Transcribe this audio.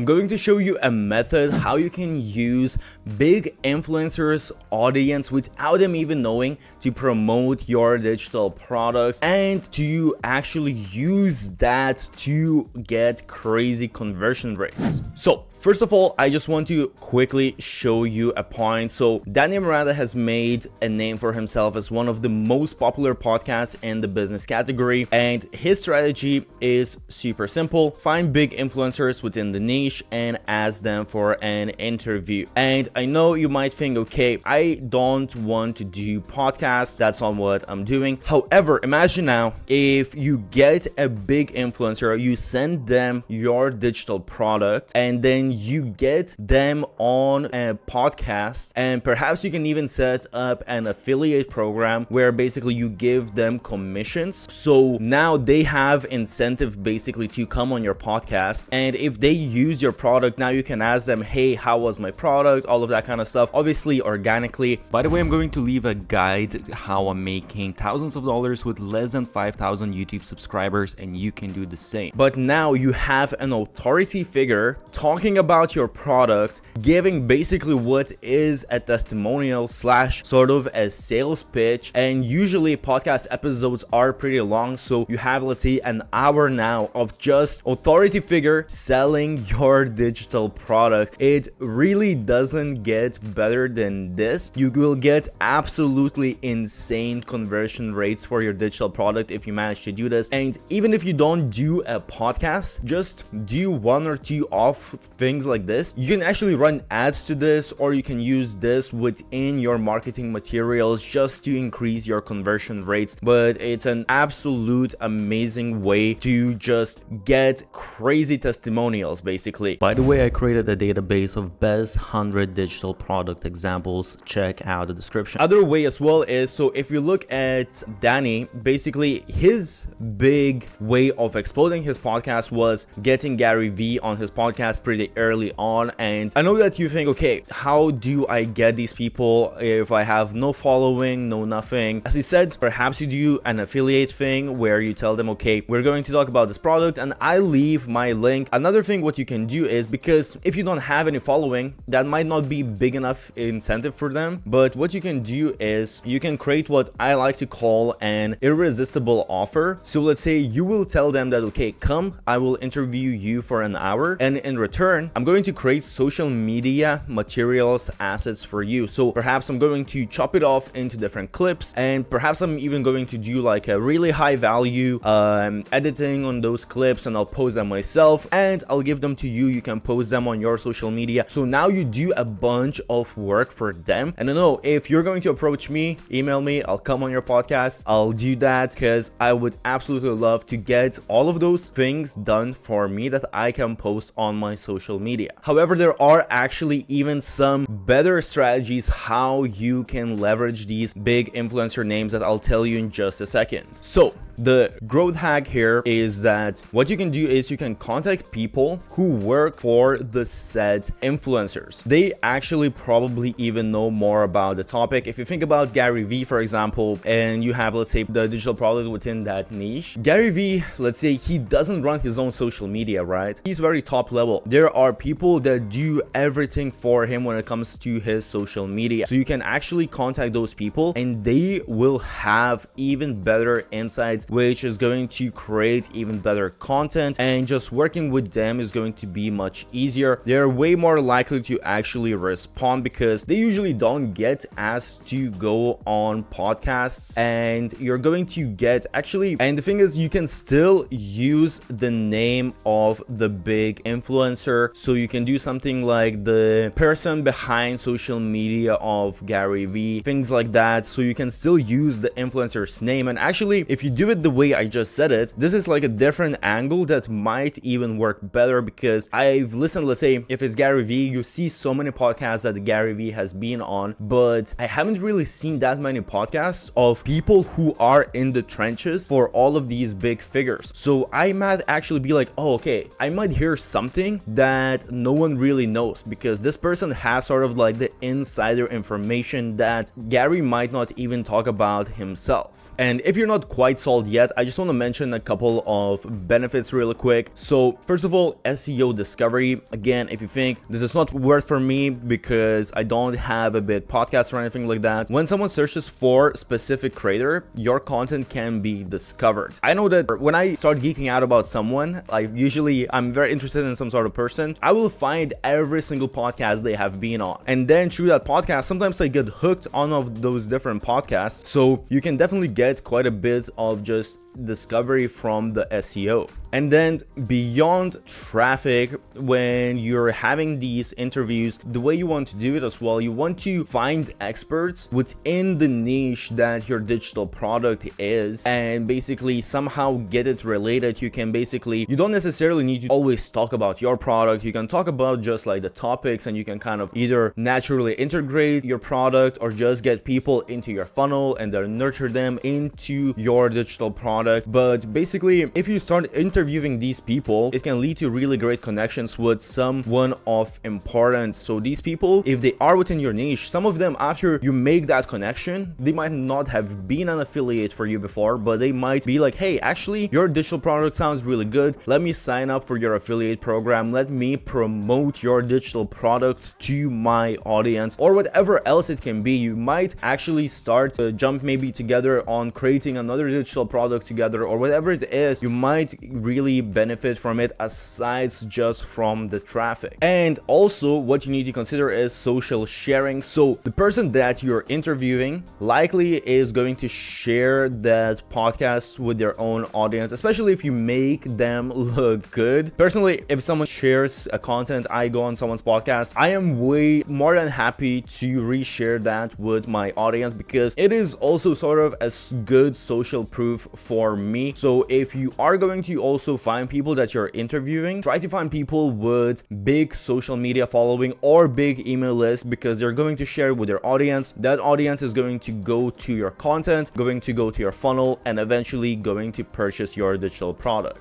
I'm going to show you a method how you can use big influencers' audience without them even knowing to promote your digital products and to actually use that to get crazy conversion rates. So first of all, I just want to quickly show you a point. So Danny Miranda has made a name for himself as one of the most popular podcasts in the business category, and his strategy is super simple. Find big influencers within the niche and ask them for an interview. And I know you might think, okay, I don't want to do podcasts, that's not what I'm doing. However, imagine now if you get a big influencer, you send them your digital product, and then you get them on a podcast, and perhaps you can even set up an affiliate program where basically you give them commissions. So now they have incentive basically to come on your podcast, and if they use your product, now you can ask them, hey, how was my product, all of that kind of stuff, obviously organically. By the way, I'm going to leave a guide how I'm making thousands of dollars with less than 5,000 YouTube subscribers, and you can do the same. But now you have an authority figure talking about your product, giving basically what is a testimonial slash sort of a sales pitch. And usually podcast episodes are pretty long, so you have, let's say, an hour now of just authority figure selling your digital product. It really doesn't get better than this. You will get absolutely insane conversion rates for your digital product if you manage to do this. And even if you don't do a podcast, just do one or two off things like this. You can actually run ads to this, or you can use this within your marketing materials just to increase your conversion rates. But it's an absolute amazing way to just get crazy testimonials basically. By the way, I created a database of best 100 digital product examples. Check out the description. Other way as well is, so if you look at Danny, basically his big way of exploding his podcast was getting Gary Vee on his podcast pretty early on. And I know that you think, okay, how do I get these people if I have no following, no nothing? As he said, perhaps you do an affiliate thing where you tell them, okay, we're going to talk about this product and I leave my link. Another thing what you can do is, because if you don't have any following, that might not be big enough incentive for them, but what you can do is you can create what I like to call an irresistible offer. So let's say you will tell them that, okay, come, I will interview you for an hour, and in return I'm going to create social media materials assets for you. So perhaps I'm going to chop it off into different clips, and perhaps I'm even going to do like a really high value editing on those clips, and I'll post them myself and I'll give them to you. You can post them on your social media. So now you do a bunch of work for them. And I know if you're going to approach me, email me, I'll come on your podcast. I'll do that because I would absolutely love to get all of those things done for me that I can post on my social media. However, there are actually even some better strategies how you can leverage these big influencer names that I'll tell you in just a second. So the growth hack here is that what you can do is you can contact people who work for the said influencers. They actually probably even know more about the topic. If you think about Gary Vee, for example, and you have, let's say, the digital product within that niche, Gary Vee, let's say he doesn't run his own social media, right? He's very top level. There are people that do everything for him when it comes to his social media. So you can actually contact those people and they will have even better insights, which is going to create even better content, and just working with them is going to be much easier. They're way more likely to actually respond because they usually don't get asked to go on podcasts, and you're going to get actually, and the thing is, you can still use the name of the big influencer. So you can do something like the person behind social media of Gary Vee, things like that. So you can still use the influencer's name. And actually, if you do it the way I just said it, this is like a different angle that might even work better, because I've listened, let's say if it's Gary Vee, you see so many podcasts that Gary Vee has been on, but I haven't really seen that many podcasts of people who are in the trenches for all of these big figures. So I might actually be like, oh, okay, I might hear something that no one really knows, because this person has sort of like the insider information that Gary might not even talk about himself. And if you're not quite sold yet, I just want to mention a couple of benefits really quick. So first of all, SEO discovery. Again, if you think this is not worth for me because I don't have a big podcast or anything like that, when someone searches for specific creator, your content can be discovered. I know that when I start geeking out about someone, I'm very interested in some sort of person, I will find every single podcast they have been on. And then through that podcast, sometimes I get hooked on of those different podcasts. So you can definitely get quite a bit of just discovery from the SEO. And then beyond traffic, when you're having these interviews, the way you want to do it as well, you want to find experts within the niche that your digital product is, and basically somehow get it related. You don't necessarily need to always talk about your product. You can talk about just like the topics, and you can kind of either naturally integrate your product or just get people into your funnel and then nurture them into your digital product. But basically, if you start interviewing these people, it can lead to really great connections with someone of importance. So these people, if they are within your niche, some of them, after you make that connection, they might not have been an affiliate for you before, but they might be like, hey, actually your digital product sounds really good, let me sign up for your affiliate program, let me promote your digital product to my audience, or whatever else it can be. You might actually start to jump maybe together on creating another digital product together, or whatever it is. You might really benefit from it aside just from the traffic. And also what you need to consider is social sharing. So the person that you're interviewing likely is going to share that podcast with their own audience, especially if you make them look good. Personally, if someone shares a content, I go on someone's podcast, I am way more than happy to reshare that with my audience, because it is also sort of a good social proof for me. So if you are going to also find people that you're interviewing, try to find people with big social media following or big email list, because they're going to share with their audience. That audience is going to go to your content, going to go to your funnel, and eventually going to purchase your digital product.